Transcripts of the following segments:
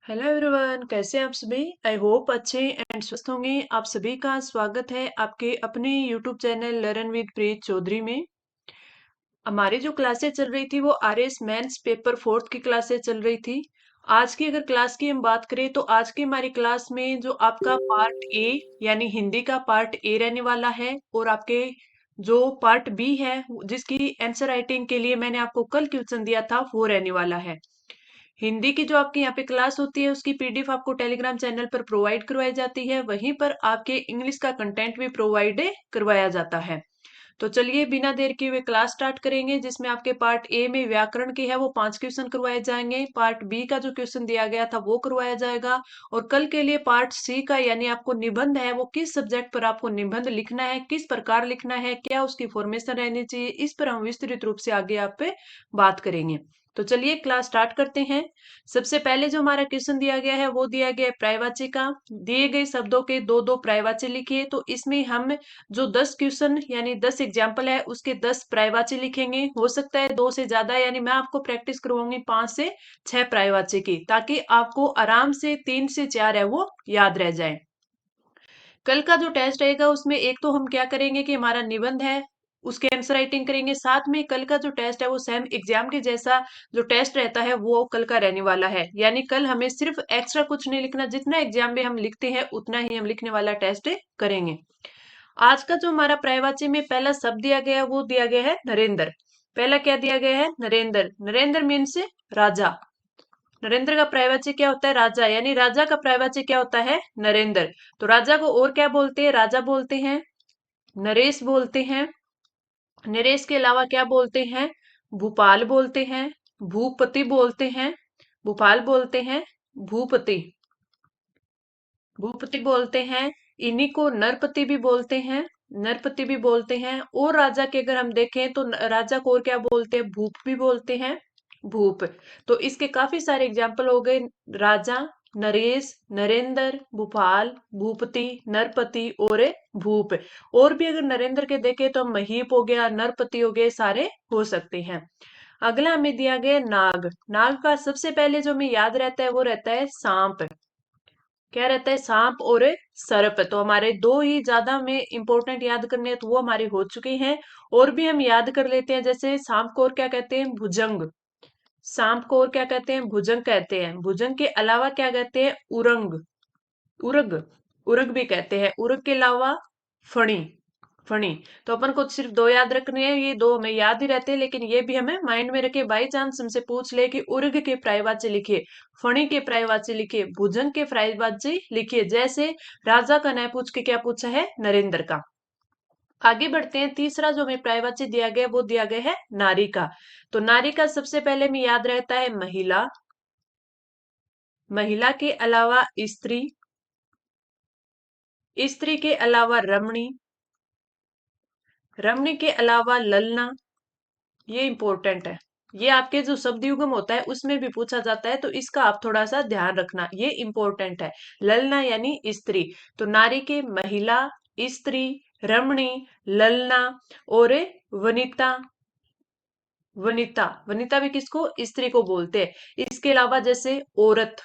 Hello everyone, कैसे हैं आप सभी। आई होप अच्छे एंड स्वस्थ होंगे। आप सभी का स्वागत है आपके अपने यूट्यूब चैनल लर्न विद प्रीत चौधरी में। हमारी जो क्लासेस चल रही थी वो आरएस मेंस पेपर फोर्थ की क्लासेस चल रही थी। आज की अगर क्लास की हम बात करें तो आज की हमारी क्लास में जो आपका पार्ट ए यानी हिंदी का पार्ट ए रहने वाला है, और आपके जो पार्ट बी है जिसकी आंसर राइटिंग के लिए मैंने आपको कल क्वेश्चन दिया था वो रहने वाला है। हिंदी की जो आपकी यहाँ पे क्लास होती है उसकी पीडीएफ आपको टेलीग्राम चैनल पर प्रोवाइड करवाई जाती है, वहीं पर आपके इंग्लिश का कंटेंट भी प्रोवाइड करवाया जाता है। तो चलिए बिना देर किए हुए क्लास स्टार्ट करेंगे, जिसमें आपके पार्ट ए में व्याकरण के है वो 5 क्वेश्चन करवाए जाएंगे, पार्ट बी का जो क्वेश्चन दिया गया था वो करवाया जाएगा, और कल के लिए पार्ट सी का यानी आपको निबंध है वो किस सब्जेक्ट पर आपको निबंध लिखना है, किस प्रकार लिखना है, क्या उसकी फॉर्मेशन रहनी चाहिए, इस पर हम विस्तृत रूप से आगे आप पे बात करेंगे। तो चलिए क्लास स्टार्ट करते हैं। सबसे पहले जो हमारा क्वेश्चन दिया गया है वो दिया गया है पर्यायवाची का। दिए गए शब्दों के दो दो पर्यायवाची लिखिए। तो इसमें हम जो 10 क्वेश्चन यानी 10 एग्जाम्पल है उसके 10 पर्यायवाची लिखेंगे। हो सकता है 2 से ज्यादा, यानी मैं आपको प्रैक्टिस करवाऊंगी 5 से 6 पर्यायवाची की, ताकि आपको आराम से 3 से 4 है वो याद रह जाए। कल का जो टेस्ट रहेगा उसमें एक तो हम क्या करेंगे कि हमारा निबंध है उसके आंसर राइटिंग करेंगे, साथ में कल का जो टेस्ट है वो सेम एग्जाम के जैसा जो टेस्ट रहता है वो कल का रहने वाला है। यानी कल हमें सिर्फ एक्स्ट्रा कुछ नहीं लिखना, जितना एग्जाम में हम लिखते हैं उतना ही हम लिखने वाला टेस्ट करेंगे। आज का जो हमारा पर्यायवाची में पहला शब्द दिया गया है वो दिया गया है नरेंद्र। पहला क्या दिया गया है? नरेंद्र। नरेंद्र मीन्स राजा। नरेंद्र का पर्यायवाची क्या होता है? राजा। यानी राजा का पर्यायवाची क्या होता है? नरेंद्र। तो राजा को और क्या बोलते हैं? राजा बोलते हैं, नरेश बोलते हैं, नरेश के अलावा क्या बोलते हैं? भूपाल बोलते हैं, भूपति बोलते हैं, भूपाल बोलते हैं, भूपति, भूपति बोलते हैं। इन्हीं को नरपति भी बोलते हैं, नरपति भी बोलते हैं। और राजा के अगर हम देखें तो राजा को और क्या बोलते हैं? भूप भी बोलते हैं, भूप। तो इसके काफी सारे एग्जाम्पल हो गए। राजा, नरेश, नरेंद्र, भूपाल, भूपति, नरपति और भूप। और भी अगर नरेंद्र के देखें तो महीप हो गया, नरपति हो गए, सारे हो सकते हैं। अगला हमें दिया गया नाग। नाग का सबसे पहले जो हमें याद रहता है वो रहता है सांप। क्या रहता है? सांप और सर्प। तो हमारे दो ही ज्यादा हमें इंपॉर्टेंट याद करने हैं तो वो हमारे हो चुके हैं। और भी हम याद कर लेते हैं, जैसे सांप को और क्या कहते हैं? भुजंग। सांप को और क्या कहते हैं? भुजंग कहते हैं। भुजंग के अलावा क्या कहते हैं? उरंग, उरग, उरग भी कहते हैं। उरग के अलावा फणी, फणी। तो अपन को सिर्फ दो याद रखने हैं, ये दो हमें याद ही रहते हैं, लेकिन ये भी हमें माइंड में रखे। बाई चांस हमसे पूछ ले कि उर्ग के पर्यायवाची लिखिए, फणी के पर्यायवाची लिखिए, भुजंग के पर्यायवाची लिखिए, जैसे राजा का न्याय पूछ के क्या पूछा है? नरेंद्र का। आगे बढ़ते हैं। तीसरा जो हमें पर्यायवाची दिया गया वो दिया गया है नारी का। तो नारी का सबसे पहले में याद रहता है महिला, महिला के अलावा स्त्री, स्त्री के अलावा रमणी, रमणी के अलावा ललना। ये इंपॉर्टेंट है। ये आपके जो शब्द युग्म होता है उसमें भी पूछा जाता है, तो इसका आप थोड़ा सा ध्यान रखना, ये इंपॉर्टेंट है। ललना यानी स्त्री। तो नारी के महिला, स्त्री, रमणी, ललना और वनिता। वनिता, वनिता भी किसको? स्त्री को बोलते हैं। इसके अलावा जैसे औरत,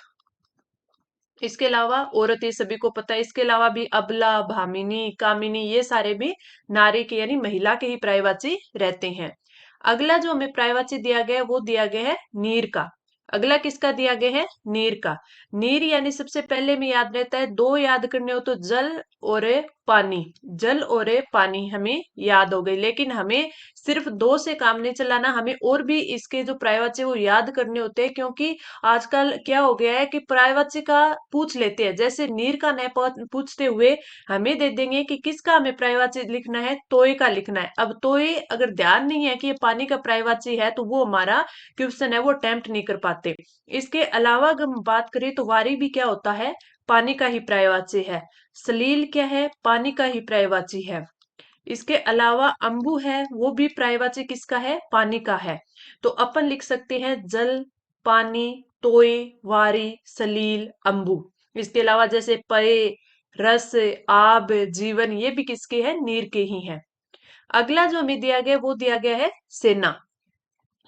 इसके अलावा औरत ये सभी को पता है। इसके अलावा भी अबला, भामिनी, कामिनी, ये सारे भी नारी के यानी महिला के ही पर्यायवाची रहते हैं। अगला जो हमें पर्यायवाची दिया गया है वो दिया गया है नीर का। अगला किसका दिया गया है? नीर का। नीर यानी सबसे पहले में याद रहता है, दो याद करने हो तो जल और पानी। जल और पानी हमें याद हो गई, लेकिन हमें सिर्फ दो से काम नहीं चलाना, हमें और भी इसके जो पर्यायवाची वो याद करने होते हैं। क्योंकि आजकल क्या हो गया है कि पर्यायवाची का पूछ लेते हैं, जैसे नीर का न पूछते हुए हमें दे देंगे कि किसका हमें पर्यायवाची लिखना है? तोय का लिखना है। अब तोय अगर ध्यान नहीं है कि ये पानी का पर्यायवाची है तो वो हमारा क्वेश्चन है वो अटेम्प्ट नहीं कर पाते। इसके अलावा अगर हम बात करें तो वारी भी क्या होता है? पानी का ही पर्यायवाची है। सलील क्या है? पानी का ही पर्यायवाची है। इसके अलावा अंबु है, वो भी पर्यायवाची किसका है? पानी का है। तो अपन लिख सकते हैं जल, पानी, तोय, वारी, सलील, अंबु। इसके अलावा जैसे पय, रस, आब, जीवन, ये भी किसके हैं? नीर के ही हैं। अगला जो हमें दिया गया वो दिया गया है सेना।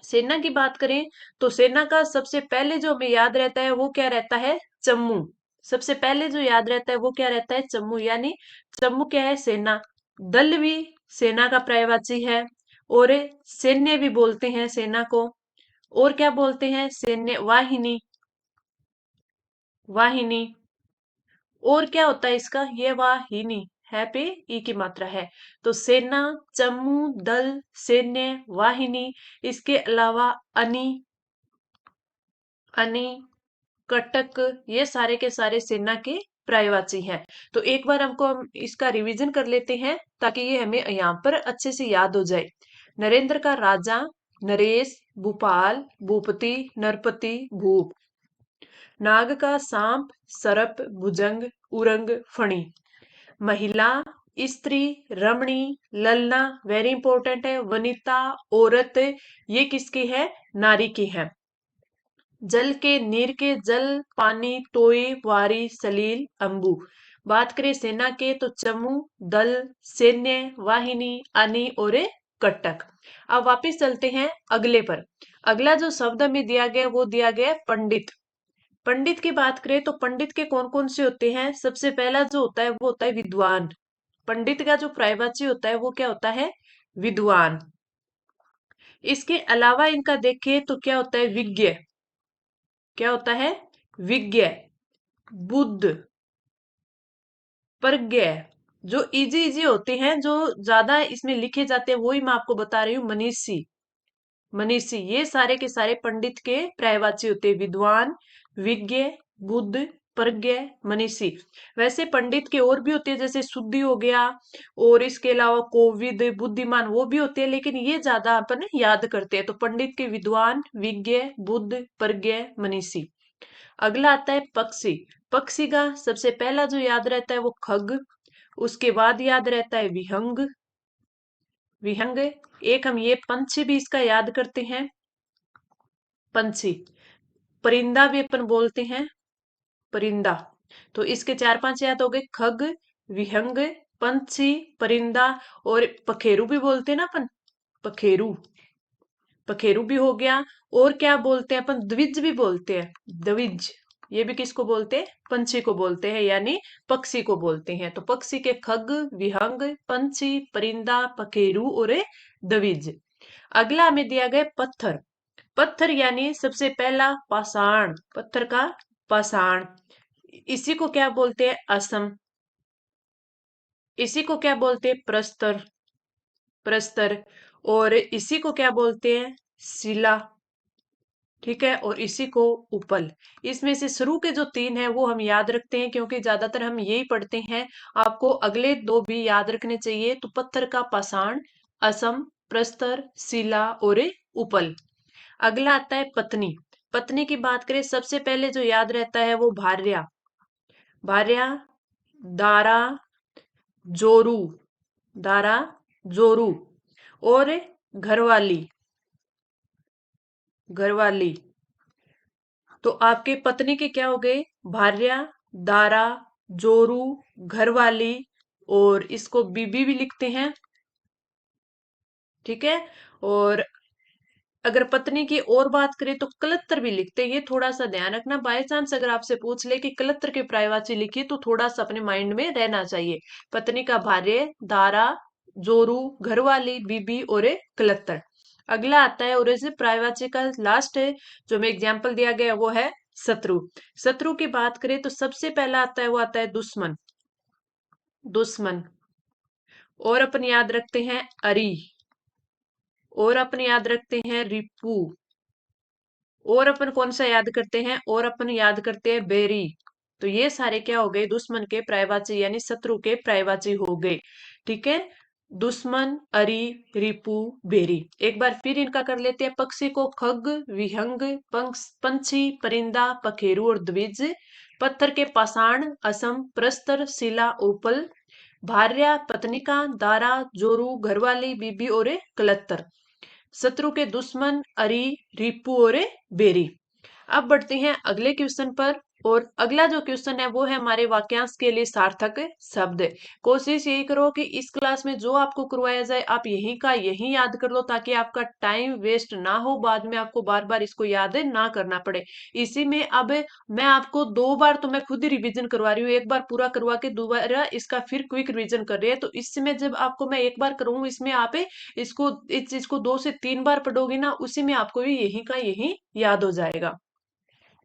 सेना की बात करें तो सेना का सबसे पहले जो हमें याद रहता है वो क्या रहता है? चम्मू। सबसे पहले जो याद रहता है वो क्या रहता है? चम्मू। यानी चम्मू क्या है? सेना। दल भी सेना का पर्यायवाची है। और सैन्य भी बोलते हैं सेना को। और क्या बोलते हैं? सैन्य वाहिनी। वाहिनी। और क्या होता है इसका? ये वाहिनी है पे ई की मात्रा है। तो सेना, चमू, दल, सैन्य, वाहिनी, इसके अलावा अनि, अनि, कटक, ये सारे के सारे सेना के पर्यायवाची हैं। तो एक बार हम इसका रिवीजन कर लेते हैं ताकि ये हमें यहाँ पर अच्छे से याद हो जाए। नरेंद्र का राजा, नरेश, भूपाल, भूपति, नरपति, भूप। नाग का सांप, सर्प, भुजंग, उरंग, फणी। महिला, स्त्री, रमणी, ललना, वेरी इंपॉर्टेंट है, वनिता, औरत, ये किसकी है? नारी की है। जल के, नीर के, जल, पानी, टोई, वारी, सलील, अंबु। बात करें सेना के तो चमू, दल, सैन्य, वाहिनी, अनि और कटक। अब वापिस चलते हैं अगले पर। अगला जो शब्द में दिया गया वो दिया गया पंडित। पंडित की बात करें तो पंडित के कौन कौन से होते हैं? सबसे पहला जो होता है वो होता है विद्वान। पंडित का जो पर्यायवाची होता है वो क्या होता है? विद्वान। इसके अलावा इनका देखें तो क्या होता है? विज्ञ। क्या होता है? विज्ञ, बुद्ध, प्रज्ञ। जो इजी इजी होते हैं, जो ज्यादा इसमें लिखे जाते हैं, वही मैं आपको बता रही हूँ। मनीषी, मनीषी, ये सारे के सारे पंडित के पर्यायवाची होते हैं। विद्वान, विज्ञ, बुद्ध, प्रज्ञ, मनीषी। वैसे पंडित के और भी होते हैं, जैसे शुद्धि हो गया, और इसके अलावा कोविद, बुद्धिमान, वो भी होते हैं, लेकिन ये ज्यादा अपन याद करते हैं। तो पंडित के विद्वान, विज्ञ, बुद्ध, प्रज्ञ, मनीषी। अगला आता है पक्षी। पक्षी का सबसे पहला जो याद रहता है वो खग। उसके बाद याद रहता है विहंग। विहंग। एक हम ये पंछी भी इसका याद करते हैं, पंछी। परिंदा भी अपन बोलते हैं, परिंदा। तो इसके चार पांच याद हो गए, खग, विहंग, पंछी, परिंदा, और पखेरु भी बोलते हैं ना अपन, पखेरु। पखेरु भी हो गया। और क्या बोलते हैं अपन? द्विज भी बोलते हैं, द्विज। ये भी किसको बोलते हैं? पंछी को बोलते हैं, यानी पक्षी को बोलते हैं। तो पक्षी के खग, विहंग, पंछी, परिंदा, पखेरु और द्विज। अगला हमें दिया गया पत्थर। पत्थर यानी सबसे पहला पाषाण, पत्थर का पाषाण। इसी को क्या बोलते हैं? असम। इसी को क्या बोलते हैं? प्रस्तर, प्रस्तर। और इसी को क्या बोलते हैं? शिला। ठीक है, और इसी को उपल। इसमें से शुरू के जो तीन है वो हम याद रखते हैं, क्योंकि ज्यादातर हम यही पढ़ते हैं। आपको अगले दो भी याद रखने चाहिए। तो पत्थर का पाषाण, असम, प्रस्तर, शिला और उपल। अगला आता है पत्नी। पत्नी की बात करें, सबसे पहले जो याद रहता है वो भार्या। भार्या, दारा, जोरू, दारा, जोरू, और घरवाली, घरवाली। तो आपके पत्नी के क्या हो गए? भार्या, दारा, जोरू, घरवाली, और इसको बीबी भी लिखते हैं। ठीक है। और अगर पत्नी की और बात करें तो कलत्तर भी लिखते हैं। ये थोड़ा सा ध्यान रखना, बाय चांस अगर आपसे पूछ ले कि कलत्तर के पर्यायवाची लिखिए तो थोड़ा सा अपने माइंड में रहना चाहिए। पत्नी का भार्य, दारा, जोरू, घरवाली, बीबी और कलत्तर। अगला आता है, और इसे पर्यायवाची का लास्ट है जो हमें एग्जाम्पल दिया गया वो है शत्रु। शत्रु की बात करें तो सबसे पहला आता है वो आता है दुश्मन, दुश्मन। और अपन याद रखते हैं अरी। और अपन याद रखते हैं रिपू। और अपन कौन सा याद करते हैं? और अपन याद करते हैं बेरी। तो ये सारे क्या हो गए? दुश्मन के पर्यायवाची यानी शत्रु के पर्यायवाची हो गए। ठीक है। दुश्मन, अरी, रिपू, बेरी। एक बार फिर इनका कर लेते हैं। पक्षी को खग, विहंग, पंछी, परिंदा, पखेरु और द्विज। पत्थर के पाषाण, असम, प्रस्तर, शिला, उपल। भार्या, पत्निका, दारा, जोरू, घरवाली, बीबी और कलत्तर। शत्रु के दुश्मन, अरी, रिपू और बेरी। अब बढ़ते हैं अगले क्वेश्चन पर। और अगला जो क्वेश्चन है वो है हमारे वाक्यांश के लिए सार्थक शब्द। कोशिश यही करो कि इस क्लास में जो आपको करवाया जाए आप यहीं का यहीं याद कर लो, ताकि आपका टाइम वेस्ट ना हो, बाद में आपको बार बार इसको याद ना करना पड़े। इसी में अब मैं आपको 2 बार तो मैं खुद ही रिवीजन करवा रही हूँ, एक बार पूरा करवा के दोबारा इसका फिर क्विक रिवीजन कर रही है। तो इसमें जब आपको मैं एक बार करूँ, इसमें आप इसको इस चीज को 2 से 3 बार पढ़ोगे ना, उसी में आपको भी यहीं का यहीं याद हो जाएगा।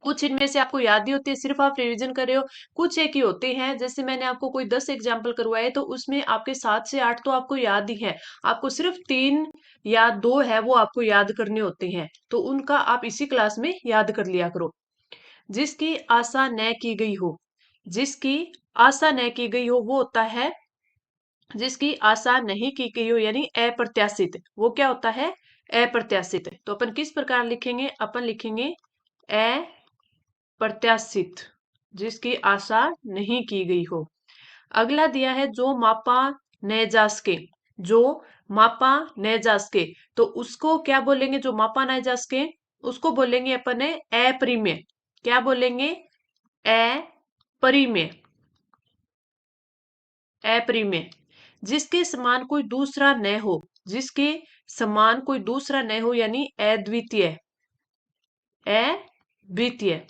कुछ इनमें से आपको याद ही होती है, सिर्फ आप रिवीजन कर रहे हो। कुछ एक ही होते हैं, जैसे मैंने आपको कोई 10 एग्जाम्पल करवाए तो उसमें आपके 7 से 8 तो आपको याद ही है, आपको सिर्फ 3 या 2 है वो आपको याद करने होते हैं, तो उनका आप इसी क्लास में याद कर लिया करो। जिसकी आशा न की गई हो, जिसकी आशा न की गई हो वो होता है, जिसकी आशा नहीं की गई हो यानी अप्रत्याशित, वो क्या होता है, अप्रत्याशित। तो अपन किस प्रकार लिखेंगे, अपन लिखेंगे अप्रत्याशित, जिसकी आशा नहीं की गई हो। अगला दिया है जो मापा न जा सके, जो मापा न जा सके, तो उसको क्या बोलेंगे, जो मापा न जा सके उसको बोलेंगे अपन अपरिमेय। क्या बोलेंगे, अपरिमेय, अपरिमेय। जिसके समान कोई दूसरा न हो, जिसके समान कोई दूसरा न हो यानी अद्वितीय, अद्वितीय।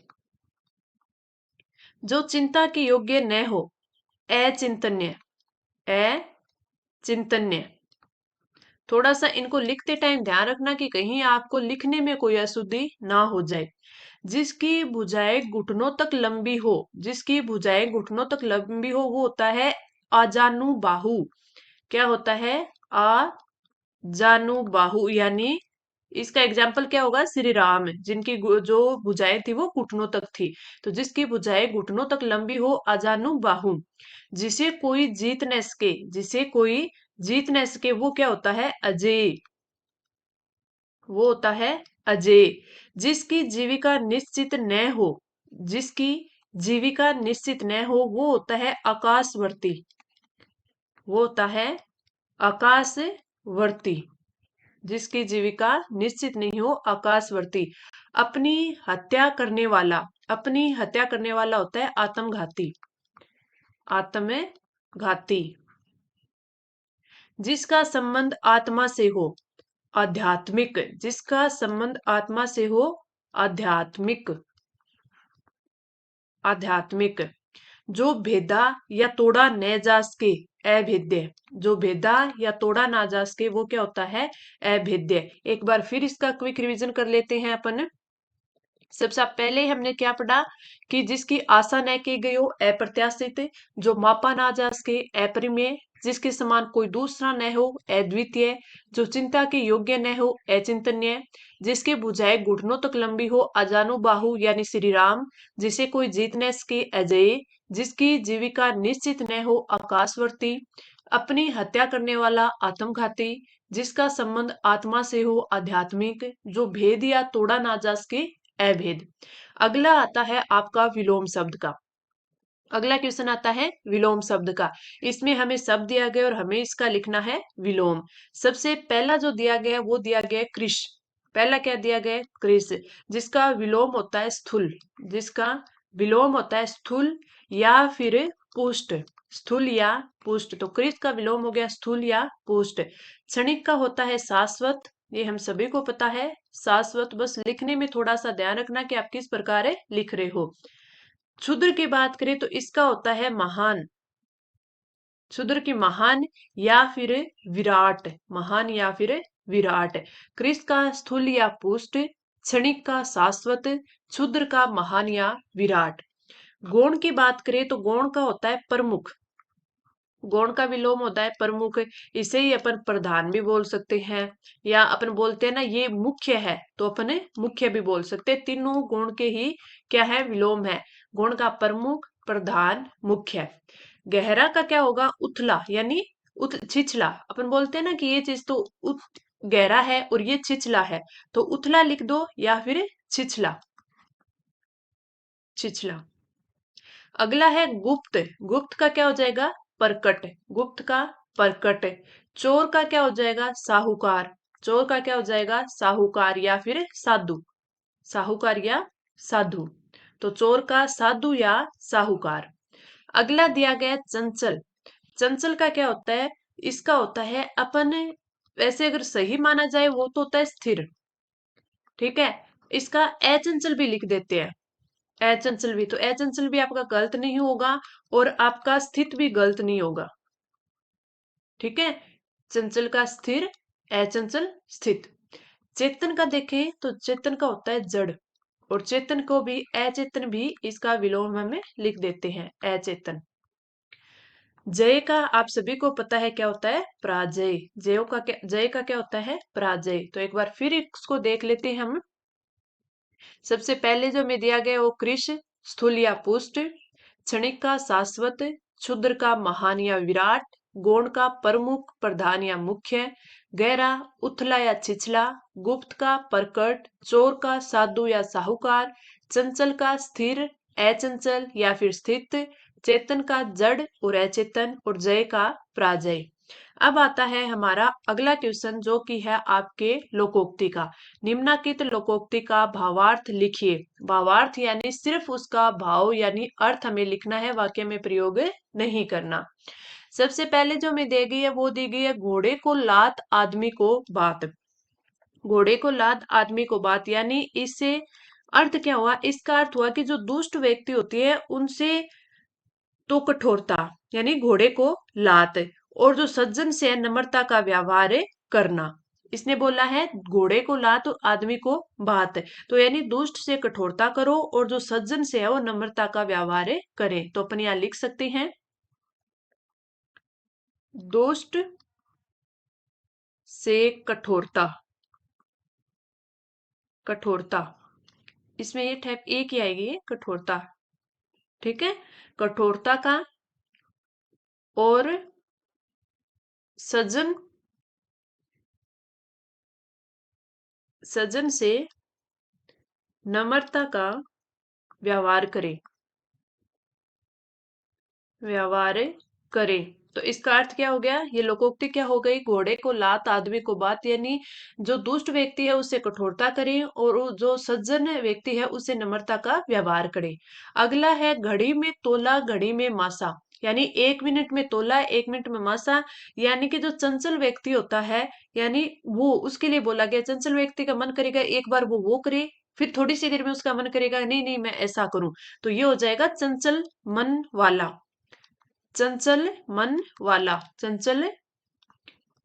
जो चिंता के योग्य न हो, अचिंतन्य, अचिंतन्य। थोड़ा सा इनको लिखते टाइम ध्यान रखना कि कहीं आपको लिखने में कोई अशुद्धि ना हो जाए। जिसकी भुजाएं घुटनों तक लंबी हो, जिसकी भुजाएं घुटनों तक लंबी हो वो होता है अजानु बाहु। क्या होता है, अजानु बाहु, यानी इसका एग्जाम्पल क्या होगा, श्री राम, जिनकी जो भुजाएं थी वो घुटनों तक थी। तो जिसकी भुजाएं घुटनों तक लंबी हो, अजानु बाहु। जिसे कोई जीत न सके, जिसे कोई जीत न सके वो क्या होता है, अजय, वो होता है अजय। जिसकी जीविका निश्चित न हो, जिसकी जीविका निश्चित न हो वो होता है आकाशवर्ती, वो होता है आकाशवर्ती। जिसकी जीविका निश्चित नहीं हो, आकाशवर्ती। अपनी हत्या करने वाला, अपनी हत्या करने वाला होता है आत्मघाती, आत्मघाती। जिसका संबंध आत्मा से हो, आध्यात्मिक, जिसका संबंध आत्मा से हो, आध्यात्मिक, आध्यात्मिक। जो भेदा या तोड़ा न जा सके, अभेद्य। जो भेदा या तोड़ा ना जा सके वो क्या होता है, अभेद्य। एक बार फिर इसका क्विक रिवीजन कर लेते हैं अपन। सबसे पहले हमने क्या पढ़ा कि जिसकी आशा न की गई हो, अप्रत्याशित। जो मापा ना जा सके, अपरिमेय। जिसके समान कोई दूसरा न हो, अद्वितीय। जो चिंता के योग्य न हो, अचिंतनीय। जिसके भुजाएं घुटनों तक लंबी हो, अजानु बाहु यानी श्री राम। जिसे कोई जीत न सके, अजय। जिसकी जीविका निश्चित न हो, आकाशवर्ती। अपनी हत्या करने वाला, आत्मघाती। जिसका संबंध आत्मा से हो, आध्यात्मिक। जो भेद या तोड़ा ना जा सके, अभेद। अगला आता है आपका विलोम शब्द का। अगला क्वेश्चन आता है विलोम शब्द का। इसमें हमें शब्द दिया गया और हमें इसका लिखना है विलोम। सबसे पहला जो दिया गया वो दिया गया कृश। पहला क्या दिया गया है, कृश, जिसका विलोम होता है स्थूल, जिसका विलोम होता है स्थूल या फिर पुष्ट, स्थूल या पुष्ट। तो कृश का विलोम हो गया स्थूल या पुष्ट। क्षणिक का होता है शाश्वत, ये हम सभी को पता है, शाश्वत। बस लिखने में थोड़ा सा ध्यान रखना कि आप किस प्रकार लिख रहे हो। क्षुद्र की बात करें तो इसका होता है महान, क्षुद्र की महान या फिर विराट, महान या फिर विराट। कृष का स्थूल या पुष्ट, क्षणिक का शाश्वत, क्षुद्र का महान या विराट। गौण की बात करें तो गौण का होता है प्रमुख, गौण का विलोम होता है प्रमुख। इसे ही अपन प्रधान भी बोल सकते हैं, या अपन बोलते हैं ना ये मुख्य है तो अपन मुख्य भी बोल सकते हैं। तीनों गौण के ही क्या है, विलोम है। गौण का प्रमुख, प्रधान, मुख्य। गहरा का क्या होगा, उथला यानी छिछला। अपन बोलते हैं ना कि ये चीज तो गहरा है और ये छिछला है, तो उथला लिख दो या फिर छिछला, छिछला। अगला है गुप्त, गुप्त का क्या हो जाएगा, परकट, गुप्त का परकट। चोर का क्या हो जाएगा, साहूकार, चोर का क्या हो जाएगा, साहूकार या फिर साधु, साहूकार या साधु। तो चोर का साधु या साहूकार। अगला दिया गया चंचल। चंचल का क्या होता है? इसका होता है अपन, वैसे अगर सही माना जाए वो तो होता है स्थिर, ठीक है। इसका अचंचल भी लिख देते हैं, अचंचल भी, तो अचंचल भी आपका गलत नहीं होगा और आपका स्थित भी गलत नहीं होगा, ठीक है। चंचल का स्थिर, अचंचल स्थित। चेतन का देखें तो चेतन का होता है जड़, और चेतन को भी अचेतन भी इसका विलोम में लिख देते हैं, अचेतन। जय का आप सभी को पता है क्या होता है? पराजय। जय का क्या होता है? पराजय। तो एक बार फिर इसको देख लेते हैं हम। सबसे पहले जो में दिया गया वो कृश, स्थूल या पुष्ट, क्षणिक का शाश्वत, क्षुद्र का महान या विराट, गौण का प्रमुख, प्रधान या मुख्य, गहरा, उथला या छिछला, गुप्त का प्रकट, चोर का साधु या साहूकार, चंचल का स्थिर, अचंचल या फिर स्थित, चेतन का जड़ और अचेतन, और जय का पराजय। अब आता है हमारा अगला क्वेश्चन, जो कि है आपके लोकोक्ति का। निम्नलिखित लोकोक्ति का भावार्थ लिखिए। भावार्थ यानी सिर्फ उसका भाव यानी अर्थ हमें लिखना है, वाक्य में प्रयोग नहीं करना। सबसे पहले जो हमें दी गई है वो दी गई है, घोड़े को लात आदमी को बात। घोड़े को लात आदमी को बात, यानी इससे अर्थ क्या हुआ? इसका अर्थ हुआ कि जो दुष्ट व्यक्ति होती है उनसे तो कठोरता, यानी घोड़े को लात, और जो सज्जन से नम्रता का व्यवहार करना। इसने बोला है घोड़े को लात और आदमी को बात, तो यानी दुष्ट से कठोरता करो और जो सज्जन से है वो नम्रता का व्यवहार करें। तो अपन यहां लिख सकते हैं, दुष्ट से कठोरता, कठोरता, इसमें ये टाइप ए की आएगी, कठोरता, ठीक है। कठोरता का, और सज्जन, सज्जन से नम्रता का व्यवहार करें, व्यवहार करें। तो इसका अर्थ क्या हो गया? ये लोकोक्ति क्या हो गई? घोड़े को लात आदमी को बात, यानी जो दुष्ट व्यक्ति है उससे कठोरता करें और जो सज्जन व्यक्ति है उससे नम्रता का व्यवहार करें। अगला है घड़ी में तोला घड़ी में मासा, यानी 1 मिनट में तोला 1 मिनट में मासा, यानी कि जो चंचल व्यक्ति होता है, यानी वो, उसके लिए बोला गया, चंचल व्यक्ति का मन करेगा एक बार वो करे, फिर थोड़ी सी देर में उसका मन करेगा नहीं नहीं मैं ऐसा करूं, तो ये हो जाएगा चंचल मन वाला, चंचल मन वाला, चंचल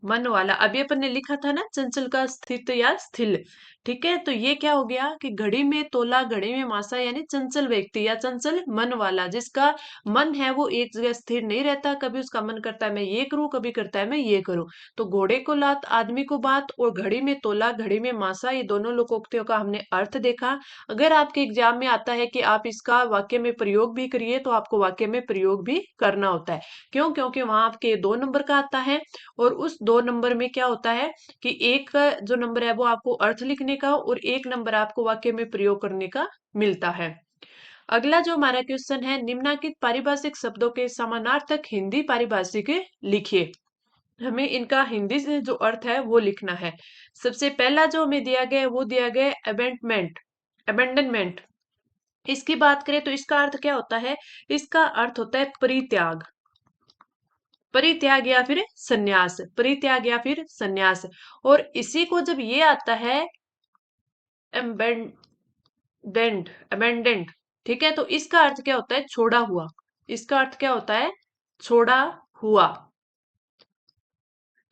मन वाला। अभी अपन ने लिखा था ना चंचल का स्थित या स्थिल, ठीक है। तो ये क्या हो गया कि घड़ी में तोला घड़ी में मासा, यानी चंचल व्यक्ति या चंचल मन वाला, जिसका मन है वो एक जगह स्थिर नहीं रहता, कभी उसका मन करता है मैं ये करूं, कभी करता है मैं ये करूं। तो घोड़े को लात आदमी को बात और घड़ी में तोला घड़ी में मासा, ये दोनों लोकोक्तियों का हमने अर्थ देखा। अगर आपके एग्जाम में आता है कि आप इसका वाक्य में प्रयोग भी करिए, तो आपको वाक्य में प्रयोग भी करना होता है। क्यों? क्योंकि वहां आपके 2 नंबर का आता है, और उस 2 नंबर में क्या होता है कि एक का जो नंबर है वो आपको अर्थ लिखने का और 1 नंबर आपको वाक्य में प्रयोग करने का मिलता है। अगला जो हमारा क्वेश्चन है, निम्नलिखित पारिभाषिक शब्दों के समानार्थक हिंदी पारिभाषिक लिखिए। हमें इनका हिंदी से जो अर्थ है वो लिखना है। सबसे पहला जो हमें दिया गया है वो दिया गया है अबेंडमेंट, अबेंडनमेंट। इसकी बात करें तो इसका अर्थ क्या होता है? इसका अर्थ होता है परित्याग, परित्याग या फिर सन्यास, परित्याग या फिर सन्यास। और इसी को जब ये आता है एम्बेंडेंट, अबेंडेंट, ठीक है, तो इसका अर्थ क्या होता है? छोड़ा हुआ। इसका अर्थ क्या होता है? छोड़ा हुआ,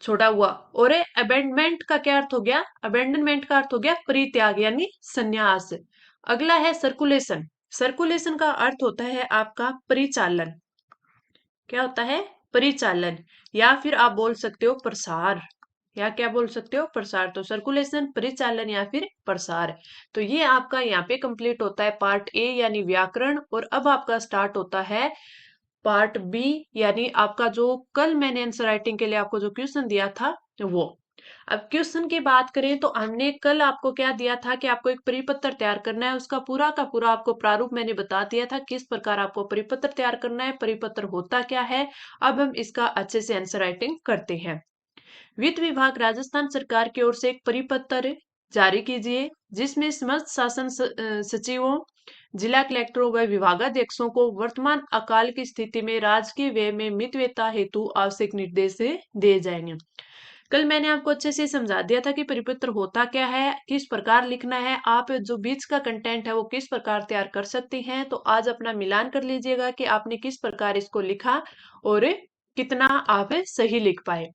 छोड़ा हुआ। और अबेंडमेंट का क्या अर्थ हो गया? अबेंडनमेंट का अर्थ हो गया परित्याग यानी सन्यास। अगला है सर्कुलेशन। सर्कुलेशन का अर्थ होता है आपका परिचालन। क्या होता है? परिचालन, या फिर आप बोल सकते हो प्रसार, या क्या बोल सकते हो? प्रसार। तो सर्कुलेशन, परिचालन या फिर प्रसार। तो ये आपका यहाँ पे कंप्लीट होता है पार्ट ए यानी व्याकरण, और अब आपका स्टार्ट होता है पार्ट बी, यानी आपका जो कल मैंने आंसर राइटिंग के लिए आपको जो क्वेश्चन दिया था वो। अब क्वेश्चन की बात करें तो हमने कल आपको क्या दिया था कि आपको एक परिपत्र तैयार करना है, उसका पूरा का पूरा आपको प्रारूप मैंने बता दिया था किस प्रकार आपको परिपत्र तैयार करना है, परिपत्र होता क्या है। अब हम इसका अच्छे से आंसर राइटिंग करते हैं। वित्त विभाग राजस्थान सरकार की ओर से एक परिपत्र जारी कीजिए। जिसमें समस्त शासन सचिवों, जिला कलेक्टरों व विभागाध्यक्षों को वर्तमान अकाल की स्थिति में राजकीय व्यय में मितव्ययता हेतु आवश्यक निर्देश दिए जाएंगे। कल मैंने आपको अच्छे से समझा दिया था कि परिपत्र होता क्या है, किस प्रकार लिखना है, आप जो बीच का कंटेंट है वो किस प्रकार तैयार कर सकती हैं। तो आज अपना मिलान कर लीजिएगा कि आपने किस प्रकार इसको लिखा और कितना आप सही लिख पाए।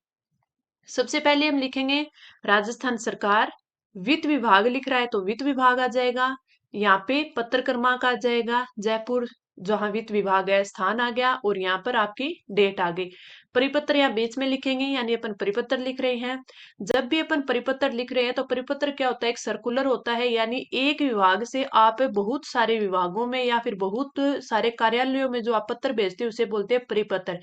सबसे पहले हम लिखेंगे राजस्थान सरकार, वित्त विभाग लिख रहा है तो वित्त विभाग आ जाएगा, यहाँ पे पत्र क्रमांक आ जाएगा, जयपुर जहां वित्त विभाग है स्थान आ गया, और यहाँ पर आपकी डेट आ गई। परिपत्र यहाँ बीच में लिखेंगे, यानी अपन परिपत्र लिख रहे हैं। जब भी अपन परिपत्र लिख रहे हैं तो परिपत्र क्या होता है, एक सर्कुलर होता है, यानी एक विभाग से आप बहुत सारे विभागों में या फिर बहुत सारे कार्यालयों में जो आप पत्र भेजते हैं उसे बोलते हैं परिपत्र।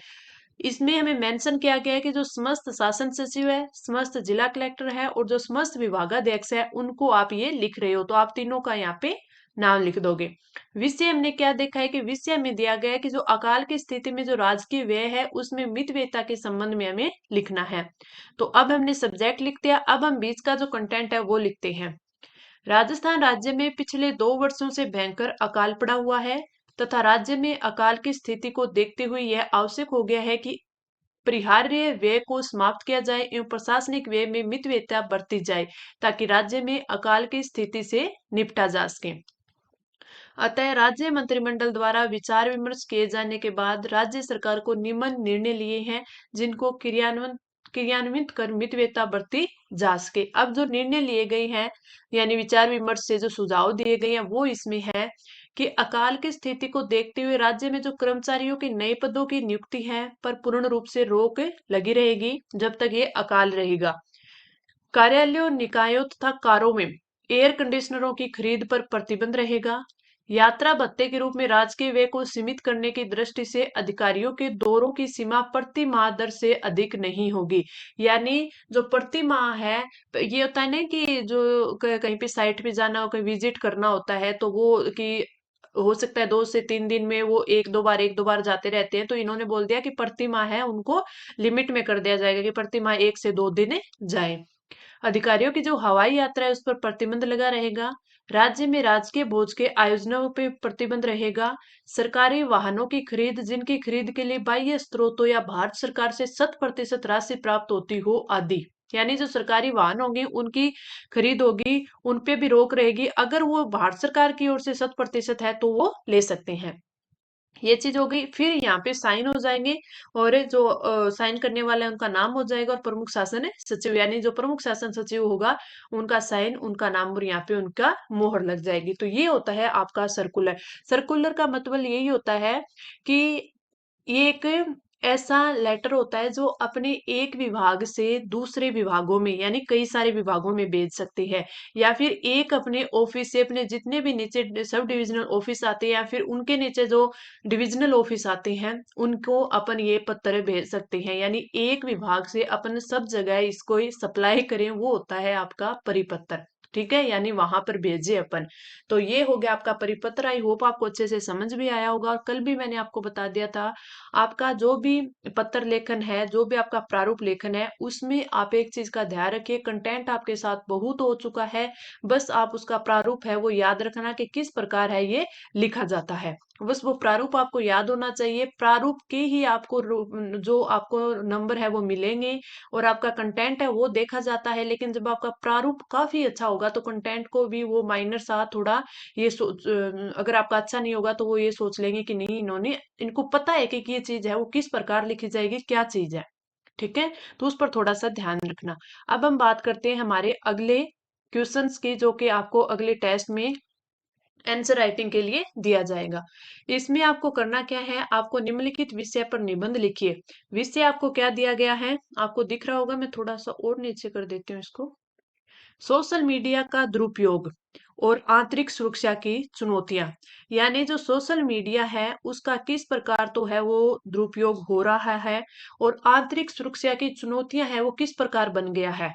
इसमें हमें मेंशन किया गया है कि जो समस्त शासन सचिव है, समस्त जिला कलेक्टर है और जो समस्त विभागाध्यक्ष है उनको आप ये लिख रहे हो, तो आप तीनों का यहाँ पे नाम लिख दोगे। विषय हमने क्या देखा है कि विषय में दिया गया है कि जो अकाल की स्थिति में जो राजकीय व्यय है उसमें मितव्ययता के संबंध में हमें लिखना है। तो अब हमने सब्जेक्ट लिख दिया, अब हम बीच का जो कंटेंट है वो लिखते हैं। राजस्थान राज्य में पिछले 2 वर्षों से भयंकर अकाल पड़ा हुआ है तथा राज्य में अकाल की स्थिति को देखते हुए यह आवश्यक हो गया है कि परिहार्य व्यय को समाप्त किया जाए एवं प्रशासनिक व्यय में मितव्ययता बरती जाए ताकि राज्य में अकाल की स्थिति से निपटा जा सके। अतः राज्य मंत्रिमंडल द्वारा विचार विमर्श किए जाने के बाद राज्य सरकार को निम्न निर्णय लिए हैं जिनको क्रियान्वित कर मितव्ययता बरती जा सके। अब जो निर्णय लिए गए हैं यानी विचार विमर्श से जो सुझाव दिए गए हैं वो इसमें है कि अकाल की स्थिति को देखते हुए राज्य में जो कर्मचारियों के नए पदों की नियुक्ति है पर पूर्ण रूप से रोक लगी रहेगी जब तक ये अकाल रहेगा। कार्यालयों, निकायों तथा कारों में एयर कंडीशनरों की खरीद पर प्रतिबंध रहेगा। यात्रा भत्ते के रूप में राजकीय व्यय को सीमित करने की दृष्टि से अधिकारियों के दौरों की सीमा प्रति माह दर से अधिक नहीं होगी। यानी जो प्रति माह है, ये होता है ना कि जो कहीं पे साइट पे जाना हो, कहीं विजिट करना होता है तो वो कि हो सकता है 2 से 3 दिन में वो एक दो बार जाते रहते हैं, तो इन्होंने बोल दिया कि प्रति माह है उनको लिमिट में कर दिया जाएगा कि प्रति माह 1 से 2 दिन जाए। अधिकारियों की जो हवाई यात्रा है उस पर प्रतिबंध लगा रहेगा। राज्य में राजकीय भोज के आयोजनों पे प्रतिबंध रहेगा। सरकारी वाहनों की खरीद जिनकी खरीद के लिए बाह्य स्रोतों या भारत सरकार से 100% राशि प्राप्त होती हो आदि। यानी जो सरकारी वाहन होंगे उनकी खरीद होगी, उन पे भी रोक रहेगी। अगर वो भारत सरकार की ओर से 100% है तो वो ले सकते हैं। ये चीज हो गई। फिर यहाँ पे साइन हो जाएंगे और जो साइन करने वाला है उनका नाम हो जाएगा और प्रमुख शासन सचिव यानी जो प्रमुख शासन सचिव होगा उनका साइन, उनका नाम और यहाँ पे उनका मोहर लग जाएगी। तो ये होता है आपका सर्कुलर। सर्कुलर का मतलब यही होता है कि ये एक ऐसा लेटर होता है जो अपने एक विभाग से दूसरे विभागों में यानी कई सारे विभागों में भेज सकते हैं, या फिर एक अपने ऑफिस से अपने जितने भी नीचे सब डिविजनल ऑफिस आते हैं या फिर उनके नीचे जो डिविजनल ऑफिस आते हैं उनको अपन ये पत्र भेज सकते हैं। यानी एक विभाग से अपन सब जगह इसको सप्लाई करें वो होता है आपका परिपत्र। ठीक है, यानी वहां पर भेजे अपन। तो ये हो गया आपका परिपत्र। आई होप आपको अच्छे से समझ भी आया होगा। और कल भी मैंने आपको बता दिया था आपका जो भी पत्र लेखन है, जो भी आपका प्रारूप लेखन है, उसमें आप एक चीज का ध्यान रखिए, कंटेंट आपके साथ बहुत हो चुका है, बस आप उसका प्रारूप है वो याद रखना कि किस प्रकार है ये लिखा जाता है। बस वो प्रारूप आपको याद होना चाहिए, प्रारूप के ही आपको जो आपको नंबर है वो मिलेंगे और आपका कंटेंट है वो देखा जाता है। लेकिन जब आपका प्रारूप काफी अच्छा होगा तो कंटेंट को भी वो माइनर सा थोड़ा ये सोच अगर आपका अच्छा नहीं होगा तो वो ये सोच लेंगे कि नहीं इन्होंने इनको पता है कि ये चीज है वो किस प्रकार लिखी जाएगी, क्या चीज है। ठीक है, तो उस पर थोड़ा सा ध्यान रखना। अब हम बात करते हैं हमारे अगले क्वेश्चंस की जो कि आपको अगले टेस्ट में आंसर राइटिंग के लिए दिया जाएगा। इसमें आपको करना क्या है, आपको निम्नलिखित विषय पर निबंध लिखिए। विषय आपको क्या दिया गया है, आपको दिख रहा होगा, मैं थोड़ा सा और नीचे कर देती हूँ इसको। सोशल मीडिया का दुरुपयोग और आंतरिक सुरक्षा की चुनौतियां। यानी जो सोशल मीडिया है उसका किस प्रकार तो है वो दुरुपयोग हो रहा है और आंतरिक सुरक्षा की चुनौतियां है वो किस प्रकार बन गया है।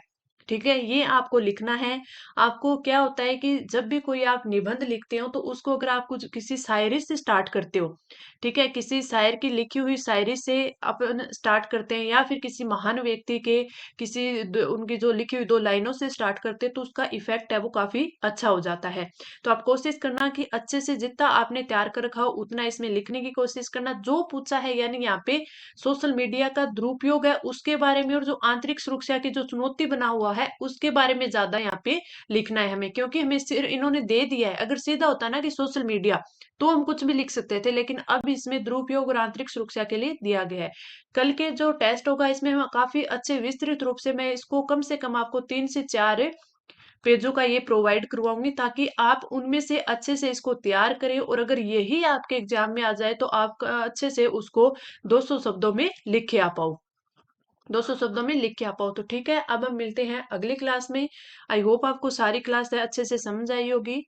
ठीक है? ये आपको लिखना है। आपको क्या होता है कि जब भी कोई आप निबंध लिखते हो तो उसको अगर आप कुछ किसी शायरी से स्टार्ट करते हो, ठीक है? किसी शायर की लिखी हुई शायरी से अपन स्टार्ट करते हैं या फिर किसी महान व्यक्ति के किसी उनकी जो लिखी हुई 2 लाइनों से स्टार्ट करते हैं तो उसका इफेक्ट है वो काफी अच्छा हो जाता है। तो आप कोशिश करना कि अच्छे से जितना आपने तैयार कर रखा हो उतना इसमें लिखने की कोशिश करना। जो पूछा है यानी यहाँ पे सोशल मीडिया का दुरुपयोग है उसके बारे में और जो आंतरिक सुरक्षा की जो चुनौती बना हुआ है उसके बारे में ज्यादा यहाँ पे लिखना है हमें, क्योंकि हमें सिर्फ इन्होंने दे दिया है। अगर सीधा होता ना कि सोशल मीडिया तो हम कुछ भी लिख सकते थे, लेकिन अब इसमें दुरुपयोग और आंतरिक सुरक्षा के लिए दिया गया है। कल के जो टेस्ट होगा इसमें हम काफी अच्छे विस्तृत रूप से मैं इसको कम से कम आपको 3 से 4 पेजों का ये प्रोवाइड करवाऊंगी ताकि आप उनमें से अच्छे से इसको तैयार करें, और अगर यही आपके एग्जाम में आ जाए तो आप अच्छे से उसको 200 शब्दों में लिख के आ पाओ। 200 शब्दों में लिख के आ पाओ। तो ठीक है, अब हम मिलते हैं अगली क्लास में। आई होप आपको सारी क्लास है अच्छे से समझ आई होगी।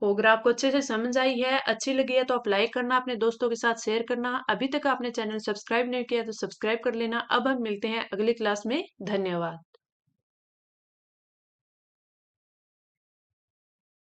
और अगर आपको अच्छे से समझ आई है, अच्छी लगी है, तो आप लाइक करना, अपने दोस्तों के साथ शेयर करना। अभी तक आपने चैनल सब्सक्राइब नहीं किया तो सब्सक्राइब कर लेना। अब हम मिलते हैं अगली क्लास में। धन्यवाद।